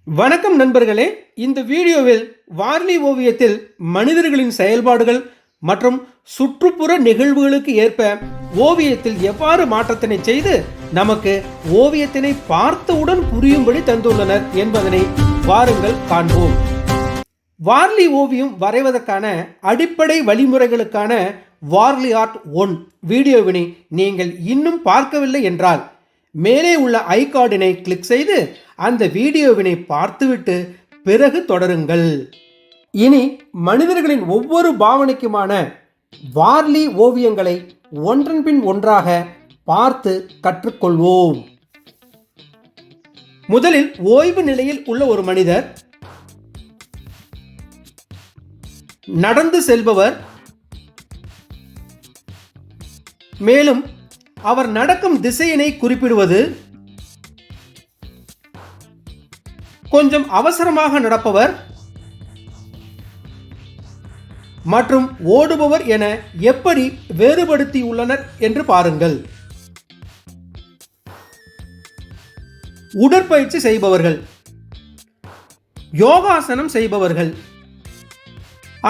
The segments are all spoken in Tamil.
வணக்கம் நண்பர்களே, இந்த வீடியோவில் வார்லி ஓவியத்தில் மனிதர்களின் செயல்பாடுகள் மற்றும் சுற்றுப்புற நிகழ்வுகளுக்கு ஏற்ப ஓவியத்தில் எவ்வாறு மாற்றத்தினை செய்து நமக்கு ஓவியத்தினை பார்த்தவுடன் புரியும்படி தந்துள்ளனர் என்பதனை வாருங்கள் காண்போம். வார்லி ஓவியம் வரைவதற்கான அடிப்படை வழிமுறைகளுக்கான வார்லி ஆர்ட் 1 வீடியோவினை நீங்கள் இன்னும் பார்க்கவில்லை என்றால் மேலே உள்ள ஐகார்டினை கிளிக் செய்து அந்த வீடியோவினை பார்த்துவிட்டு பிறகு தொடருங்கள். இனி மனிதர்களின் ஒவ்வொரு பாவனைக்குமான வார்லி ஓவியங்களை ஒன்றன் பின் ஒன்றாக பார்த்து கற்றுக்கொள்வோம். முதலில் ஓய்வு நிலையில் உள்ள ஒரு மனிதர், நடந்து செல்பவர், மேலும் அவர் நடக்கும் திசையினை குறிப்பிடுவது, கொஞ்சம் அவசரமாக நடப்பவர் மற்றும் ஓடுபவர் என எப்படி வேறுபடுத்தியுள்ளனர் என்று பாருங்கள். உடற்பயிற்சி செய்பவர்கள், யோகாசனம் செய்பவர்கள்,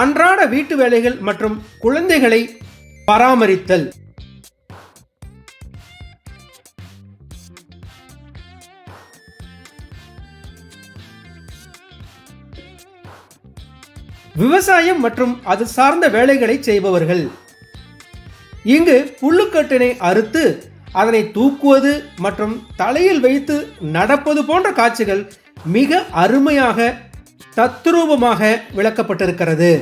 அன்றாட வீட்டு வேலைகள் மற்றும் குழந்தைகளை பராமரித்தல், விவசாயம் மற்றும் அது சார்ந்த வேலைகளை செய்பவர்கள். இங்கு புல்லுக்கட்டினை அறுத்து அதனை தூக்குவது மற்றும் தலையில் வைத்து நடப்பது போன்ற காட்சிகள் மிக அருமையாக தத்ரூபமாக விளக்கப்பட்டிருக்கிறது.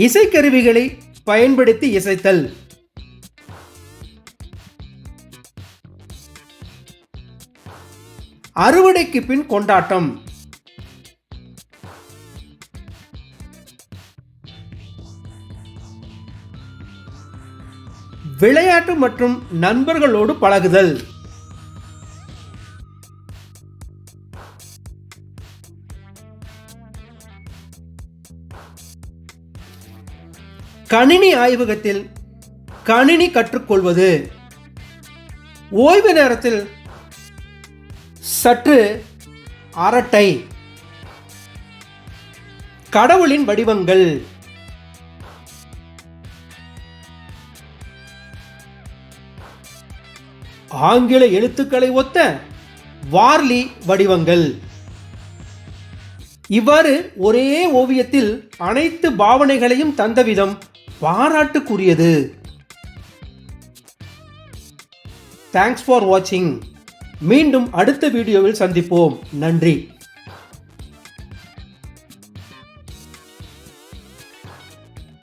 இசைக்கருவிகளை பயன்படுத்தி இசைத்தல், அறுவடைக்கு பின் கொண்டாட்டம், விளையாட்டு மற்றும் நண்பர்களோடு பழகுதல், கணினி ஆய்வகத்தில் கணினி கற்றுக்கொள்வது, ஓய்வு நேரத்தில் சற்று அரட்டை, கடவுளின் வடிவங்கள், ஆங்கில எழுத்துக்களை ஒத்த வார்லி வடிவங்கள். இவ்வாறு ஒரே ஓவியத்தில் அனைத்து பாவனைகளையும் தந்த விதம் பாராட்டுக்குரியது. தேங்க்ஸ் ஃபார் வாட்சிங். மீண்டும் அடுத்த வீடியோவில் சந்திப்போம். நன்றி.